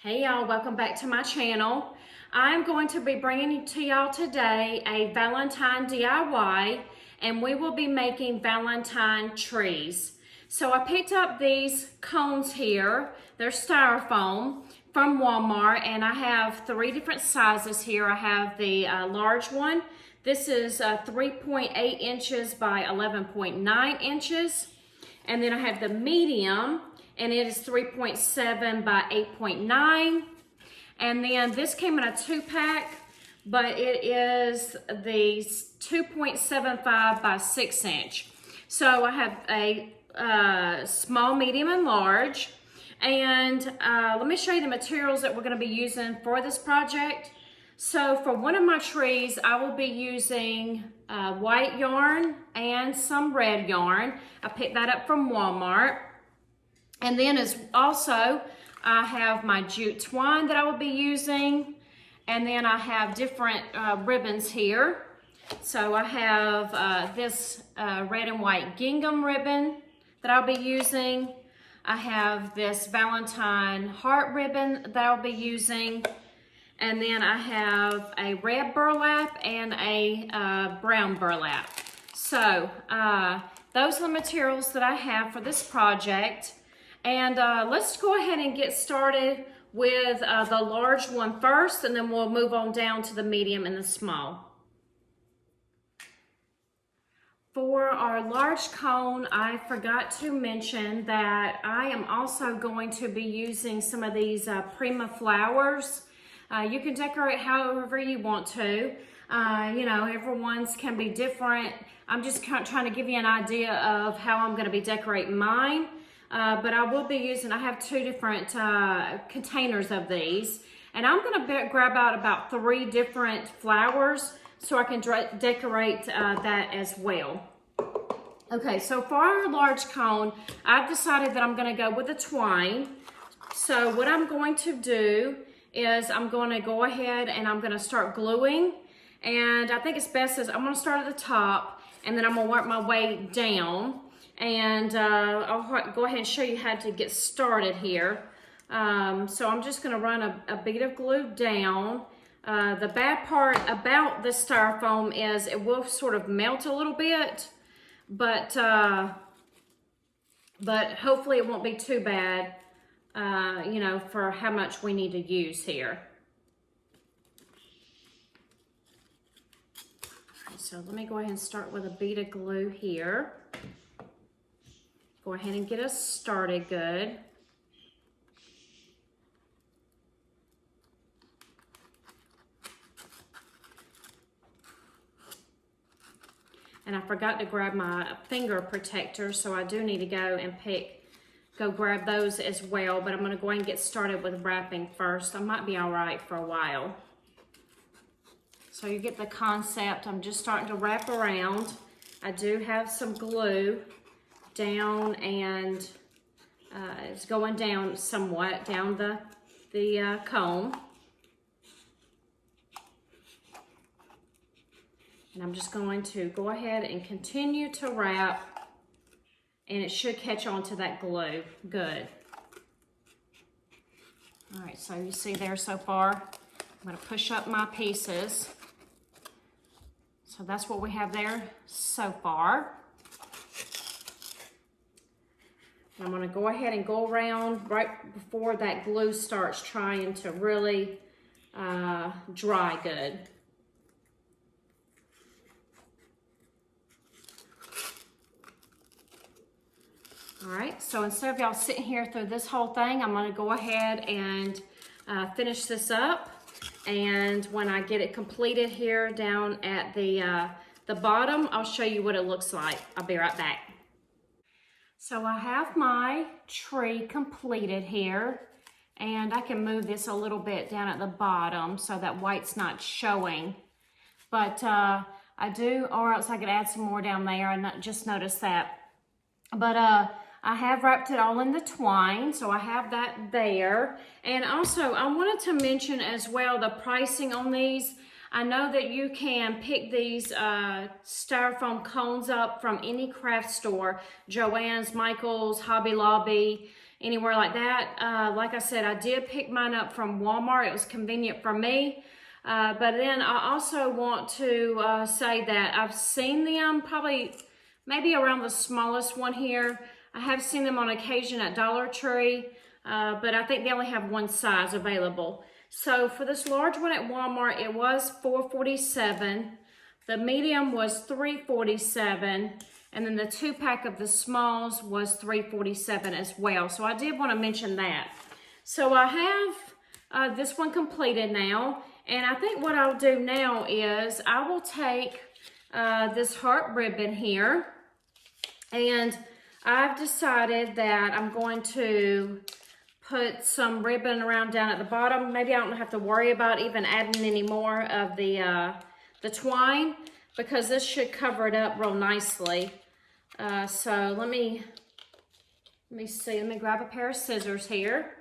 Hey y'all, welcome back to my channel. I'm going to be bringing to y'all today a Valentine DIY, and we will be making Valentine trees. So I picked up these cones here. They're styrofoam from Walmart, and I have 3 different sizes here. I have the large one. This is 3.8 inches by 11.9 inches. And then I have the medium, and it is 3.7 by 8.9. And then this came in a 2-pack, but it is the 2.75 by 6 inch. So I have a small, medium, and large. And let me show you the materials that we're going to be using for this project. So for one of my trees, I will be using white yarn and some red yarn. I picked that up from Walmart. And then I have my jute twine that I will be using. And then I have different ribbons here. So I have this red and white gingham ribbon that I'll be using. I have this Valentine heart ribbon that I'll be using. And then I have a red burlap and a brown burlap. So those are the materials that I have for this project. And let's go ahead and get started with the large one first, and then we'll move on down to the medium and the small. For our large cone, I forgot to mention that I am also going to be using some of these Prima flowers. You can decorate however you want to. You know, everyone's can be different. I'm just trying to give you an idea of how I'm going to be decorating mine. But I will be using, I have 2 different containers of these. And I'm going to grab out about 3 different flowers so I can decorate that as well. Okay, so for our large cone, I've decided that I'm going to go with the twine. So what I'm going to do is I'm going to go ahead and I'm going to start gluing. And I think it's best as I'm going to start at the top, and then I'm going to work my way down. And I'll go ahead and show you how to get started here. So I'm just going to run a bead of glue down. The bad part about this styrofoam is it will sort of melt a little bit, but hopefully it won't be too bad, you know, for how much we need to use here. So let me go ahead and start with a bead of glue here. Go ahead and get us started good. And I forgot to grab my finger protector, so I do need to go and go grab those as well. But I'm going to go ahead and get started with wrapping first. I might be all right for a while. So you get the concept. I'm just starting to wrap around. I do have some glue down, and it's going down somewhat down the cone. And I'm just going to go ahead and continue to wrap, and it should catch on to that glue. Good. All right, so you see there so far, I'm going to push up my pieces. So that's what we have there so far. I'm going to go ahead and go around right before that glue starts trying to really dry good. All right, so instead of y'all sitting here through this whole thing, I'm going to go ahead and finish this up. And when I get it completed here down at the bottom, I'll show you what it looks like. I'll be right back. So I have my tree completed here, and I can move this a little bit down at the bottom so that white's not showing. But I do, or else I could add some more down there, and just notice that. But I have wrapped it all in the twine, so I have that there. And also, I wanted to mention as well the pricing on these. I know that you can pick these styrofoam cones up from any craft store, Joann's, Michael's, Hobby Lobby, anywhere like that. Like I said, I did pick mine up from Walmart. It was convenient for me. But then I also want to say that I've seen them probably maybe around the smallest one here. I have seen them on occasion at Dollar Tree, but I think they only have one size available. So for this large one at Walmart, it was $4.47. The medium was $3.47. And then the 2-pack of the smalls was $3.47 as well. So I did want to mention that. So I have this one completed now. And I think what I'll do now is I will take this heart ribbon here. And I've decided that I'm going to put some ribbon around down at the bottom. Maybe I don't have to worry about even adding any more of the twine, because this should cover it up real nicely. So let me see. Let me grab a pair of scissors here.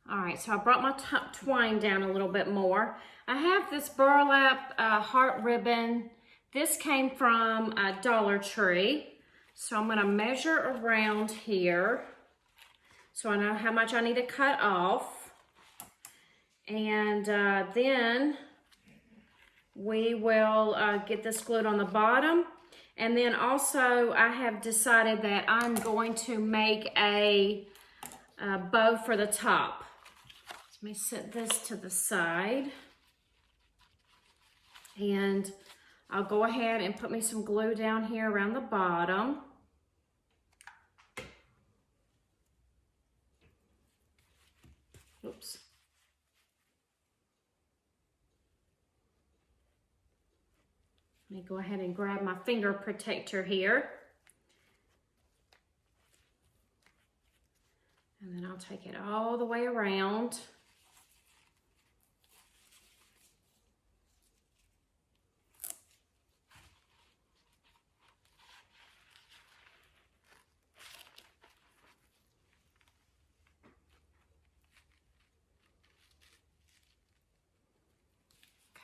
All right, so I brought my twine down a little bit more. I have this burlap heart ribbon. This came from Dollar Tree. So I'm gonna measure around here so I know how much I need to cut off. And then we will get this glued on the bottom. And then also I have decided that I'm going to make a bow for the top. Let me set this to the side. And I'll go ahead and put me some glue down here around the bottom. Oops. Let me go ahead and grab my finger protector here. And then I'll take it all the way around.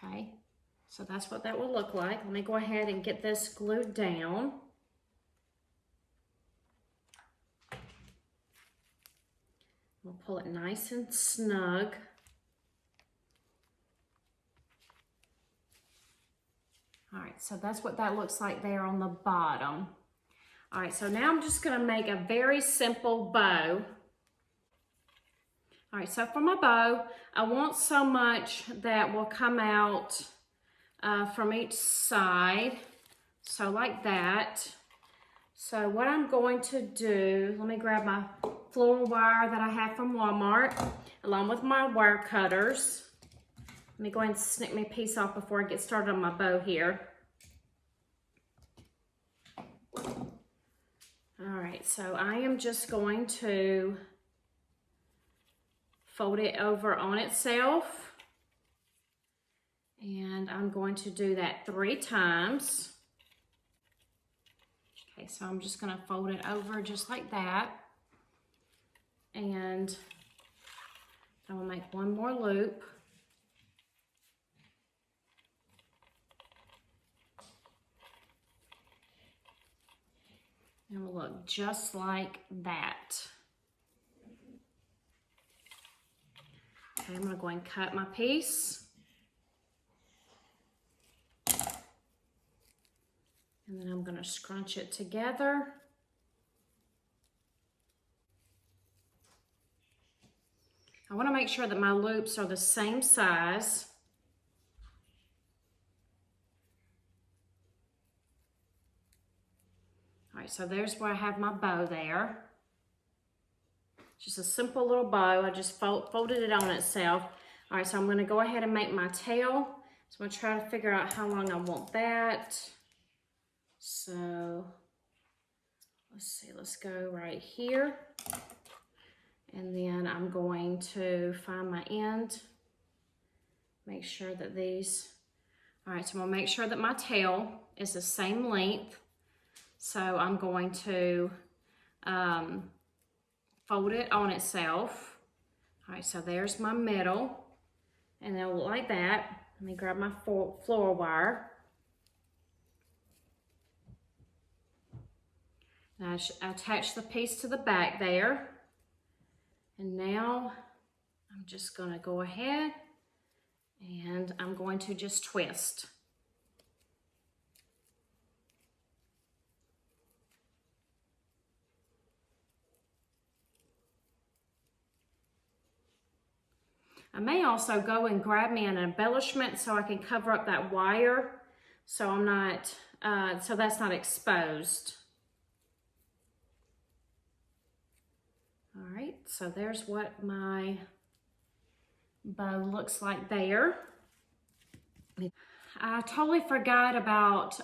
Okay, so that's what that will look like. Let me go ahead and get this glued down. We'll pull it nice and snug. All right, so that's what that looks like there on the bottom. All right, so now I'm just gonna make a very simple bow. All right, so for my bow, I want so much that will come out from each side. So like that. So what I'm going to do, let me grab my floral wire that I have from Walmart, along with my wire cutters. Let me go ahead and snip me a piece off before I get started on my bow here. All right, so I am just going to fold it over on itself. And I'm going to do that 3 times. Okay, so I'm just gonna fold it over just like that. And I will make one more loop. And it will look just like that. Okay, I'm gonna go and cut my piece. And then I'm gonna scrunch it together. I wanna make sure that my loops are the same size. All right, so there's where I have my bow there. Just a simple little bow. I just folded it on itself. All right, so I'm gonna go ahead and make my tail. So I'm gonna try to figure out how long I want that. So let's see, let's go right here. And then I'm going to find my end. Make sure that these, all right, so I'm gonna make sure that my tail is the same length. So I'm going to fold it on itself. All right, so there's my middle. And it'll look like that. Let me grab my floral wire. Now I attach the piece to the back there. And now I'm just gonna go ahead and I'm going to just twist. I may also go and grab me an embellishment so I can cover up that wire so I'm not, so that's not exposed. All right, so there's what my bow looks like there. I totally forgot about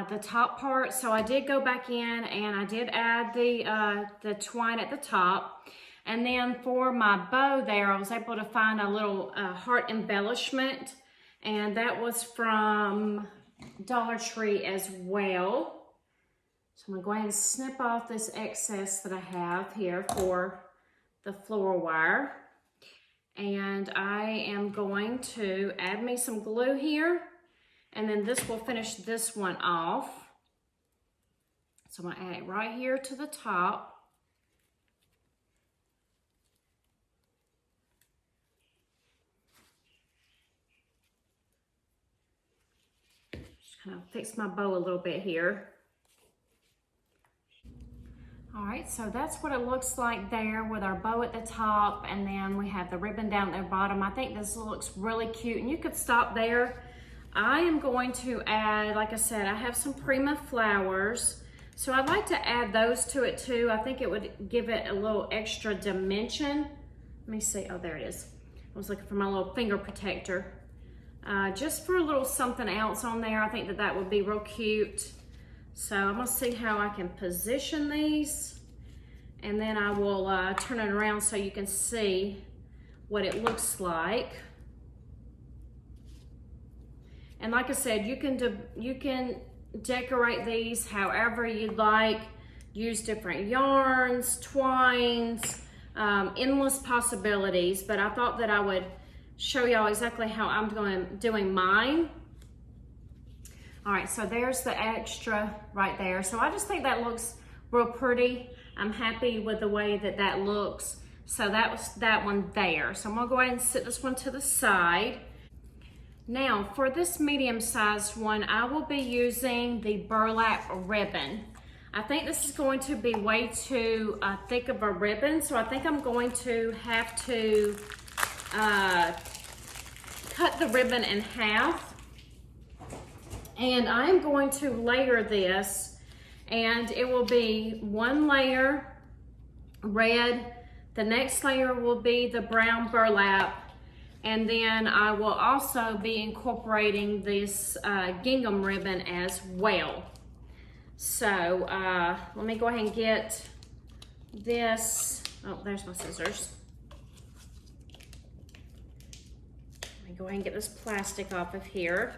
the top part, so I did go back in and I did add the twine at the top. And then for my bow there, I was able to find a little heart embellishment, and that was from Dollar Tree as well. So I'm gonna go ahead and snip off this excess that I have here for the floor wire. And I am going to add me some glue here, and then this will finish this one off. So I'm gonna add it right here to the top. Just kind of fix my bow a little bit here. All right, so that's what it looks like there with our bow at the top, and then we have the ribbon down at the bottom. I think this looks really cute, and you could stop there. I am going to add, like I said, I have some Prima flowers, so I'd like to add those to it too. I think it would give it a little extra dimension. Let me see, oh, there it is. I was looking for my little finger protector. Just for a little something else on there, I think that that would be real cute. So I'm gonna see how I can position these, and then I will turn it around so you can see what it looks like. And like I said, you can decorate these however you'd like. Use different yarns, twines, endless possibilities. But I thought that I would show y'all exactly how I'm doing mine. All right, so there's the extra right there. So I just think that looks real pretty. I'm happy with the way that that looks. So that was that one there. So I'm gonna go ahead and set this one to the side. Now for this medium-sized one, I will be using the burlap ribbon. I think this is going to be way too thick of a ribbon, so I think I'm going to have to cut the ribbon in half. And I'm going to layer this, and it will be one layer red, the next layer will be the brown burlap, and then I will also be incorporating this gingham ribbon as well. So let me go ahead and get this. Oh, there's my scissors. Let me go ahead and get this plastic off of here.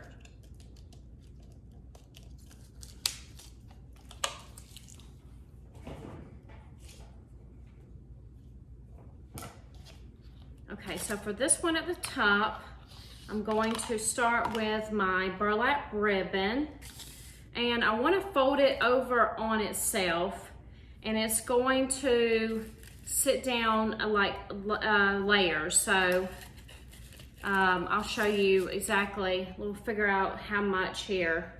Okay, so for this one at the top, I'm going to start with my burlap ribbon, and I want to fold it over on itself, and it's going to sit down like layers. So I'll show you exactly, we'll figure out how much here.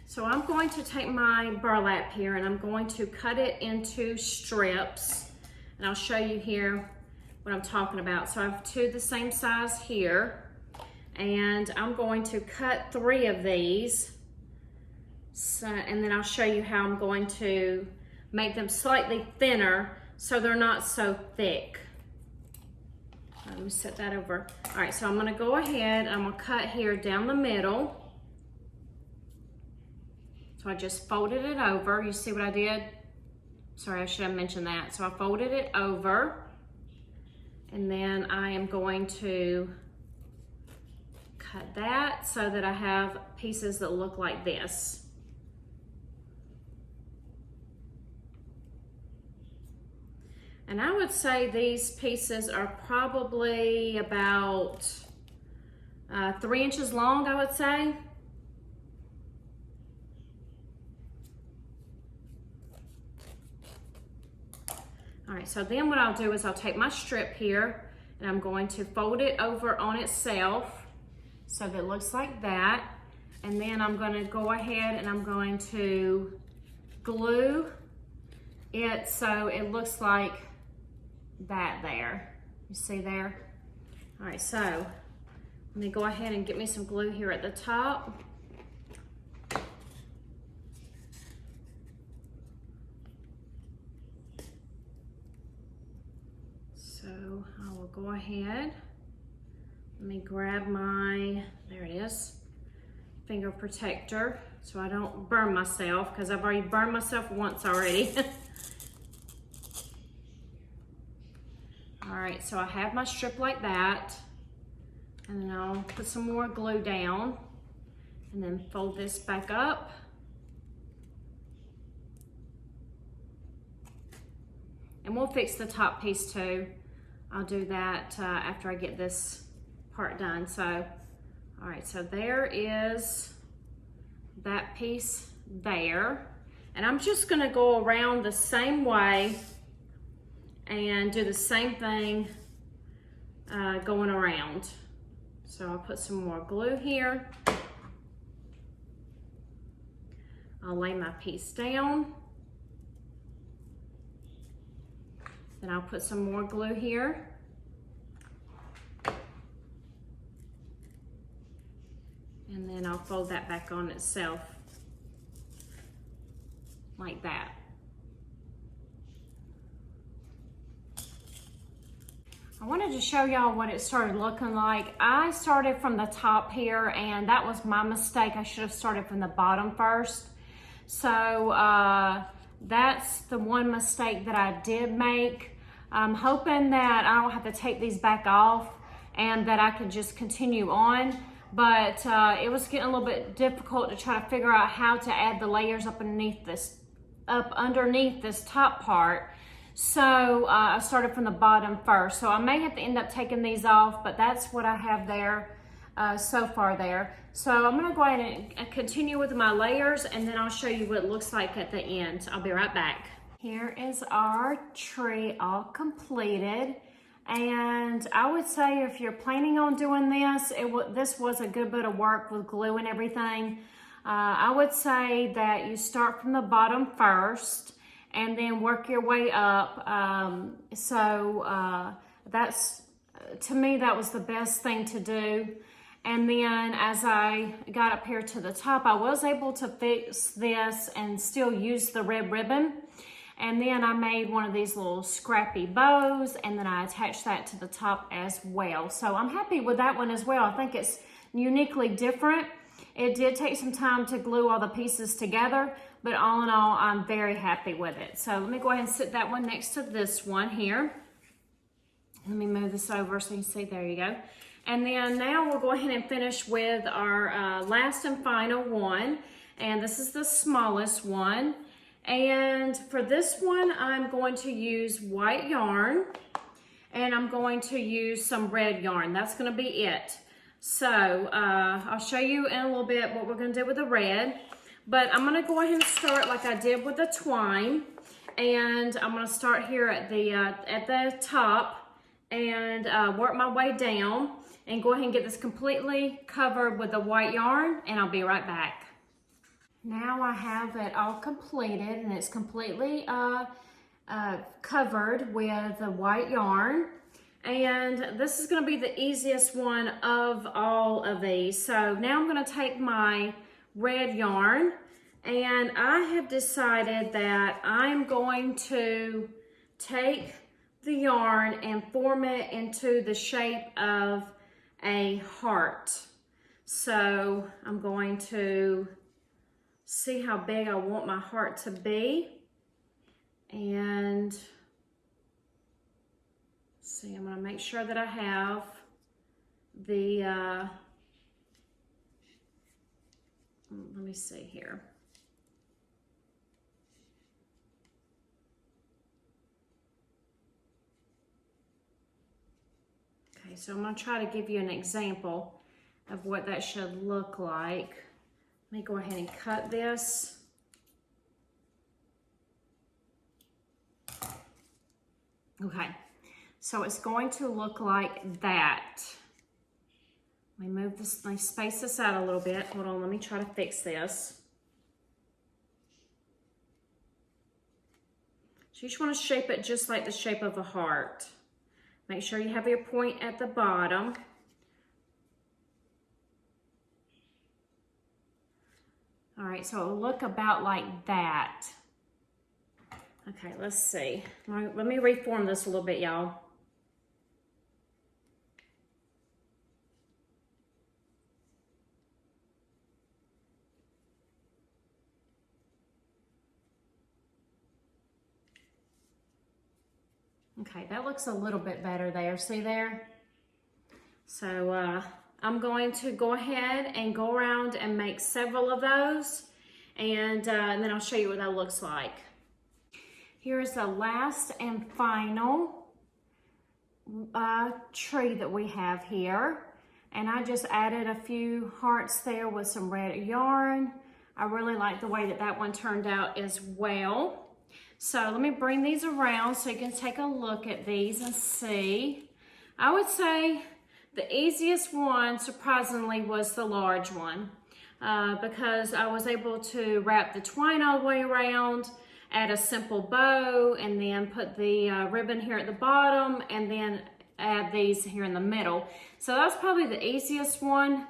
So I'm going to take my burlap here, and I'm going to cut it into strips, and I'll show you here what I'm talking about. So I have two the same size here, and I'm going to cut 3 of these. So, and then I'll show you how I'm going to make them slightly thinner so they're not so thick. Let me set that over. All right, so I'm gonna go ahead, I'm gonna cut here down the middle. So I just folded it over. You see what I did? Sorry, I should have mentioned that. So I folded it over, and then I am going to cut that so that I have pieces that look like this. And I would say these pieces are probably about 3 inches long, I would say. All right, so then what I'll do is I'll take my strip here and I'm going to fold it over on itself so that it looks like that. And then I'm going to go ahead and I'm going to glue it so it looks like that there. You see there? All right, so let me go ahead and get me some glue here at the top. So I will go ahead. Let me grab my, there it is, finger protector so I don't burn myself because I've already burned myself once already. All right, so I have my strip like that, and then I'll put some more glue down and then fold this back up. And we'll fix the top piece too. I'll do that after I get this part done. So, all right, so there is that piece there. And I'm just gonna go around the same way and do the same thing going around. So I'll put some more glue here. I'll lay my piece down. Then I'll put some more glue here. And then I'll fold that back on itself like that. I wanted to show y'all what it started looking like. I started from the top here and that was my mistake. I should have started from the bottom first. So that's the one mistake that I did make. I'm hoping that I don't have to take these back off and that I can just continue on. But it was getting a little bit difficult to try to figure out how to add the layers up underneath this top part. So I started from the bottom first. So I may have to end up taking these off, but that's what I have there so far there. So I'm gonna go ahead and continue with my layers and then I'll show you what it looks like at the end. I'll be right back. Here is our tree all completed. And I would say if you're planning on doing this, this was a good bit of work with glue and everything. I would say that you start from the bottom first and then work your way up. That's, to me, that was the best thing to do. And then as I got up here to the top, I was able to fix this and still use the red ribbon. And then I made one of these little scrappy bows and then I attached that to the top as well. So I'm happy with that one as well. I think it's uniquely different. It did take some time to glue all the pieces together, but all in all, I'm very happy with it. So let me go ahead and sit that one next to this one here. Let me move this over so you can see, there you go. And then now we'll go ahead and finish with our last and final one. And this is the smallest one. And for this one, I'm going to use white yarn and I'm going to use some red yarn. That's gonna be it. So I'll show you in a little bit what we're gonna do with the red, but I'm gonna go ahead and start like I did with the twine. And I'm gonna start here at the top and work my way down and go ahead and get this completely covered with the white yarn, and I'll be right back. Now I have it all completed and it's completely covered with the white yarn. And this is gonna be the easiest one of all of these. So now I'm gonna take my red yarn and I have decided that I'm going to take the yarn and form it into the shape of a heart. So I'm going to see how big I want my heart to be. And see, I'm gonna make sure that I have the, let me see here. Okay, so I'm gonna try to give you an example of what that should look like. Let me go ahead and cut this. Okay, so it's going to look like that. Let me move this, let me space this out a little bit. Hold on, let me try to fix this. So you just want to shape it just like the shape of a heart. Make sure you have your point at the bottom. All right, so it'll look about like that. Okay, let's see. Let me reform this a little bit, y'all. Okay, that looks a little bit better there. See there? So I'm going to go ahead and go around and make several of those, and then I'll show you what that looks like. Here's the last and final tree that we have here, and I just added a few hearts there with some red yarn. I really like the way that that one turned out as well. So let me bring these around so you can take a look at these and see. I would say the easiest one, surprisingly, was the large one because I was able to wrap the twine all the way around, add a simple bow, and then put the ribbon here at the bottom, and then add these here in the middle. So that's probably the easiest one.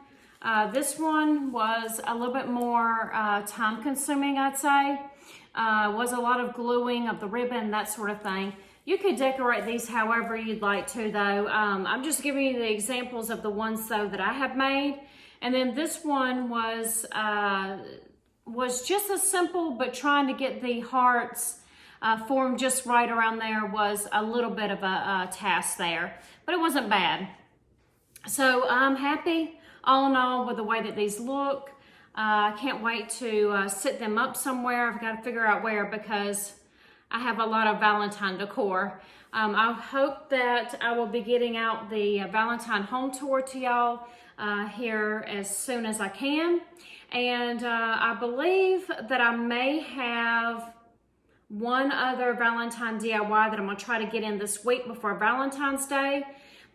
This one was a little bit more time consuming, I'd say. Was a lot of gluing of the ribbon, that sort of thing. You could decorate these however you'd like to, though. I'm just giving you the examples of the ones, though, that I have made. And then this one was just as simple, but trying to get the hearts formed just right around there was a little bit of a task there, but it wasn't bad. So I'm happy, all in all, with the way that these look. I can't wait to sit them up somewhere. I've got to figure out where because I have a lot of Valentine decor. I hope that I will be getting out the Valentine home tour to y'all here as soon as I can. And I believe that I may have one other Valentine DIY that I'm going to try to get in this week before Valentine's Day.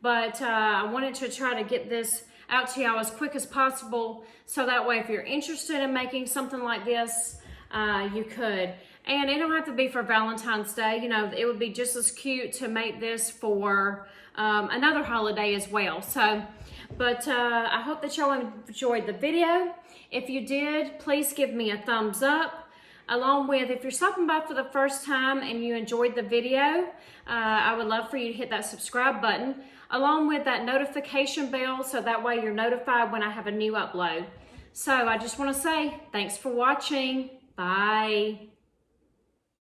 But I wanted to try to get this out to y'all as quick as possible, so that way if you're interested in making something like this, you could. And it don't have to be for Valentine's Day. You know, it would be just as cute to make this for another holiday as well. So, but I hope that y'all enjoyed the video. If you did, please give me a thumbs up. Along with, if you're stopping by for the first time and you enjoyed the video, I would love for you to hit that subscribe button, along with that notification bell, so that way you're notified when I have a new upload. So I just want to say thanks for watching. Bye.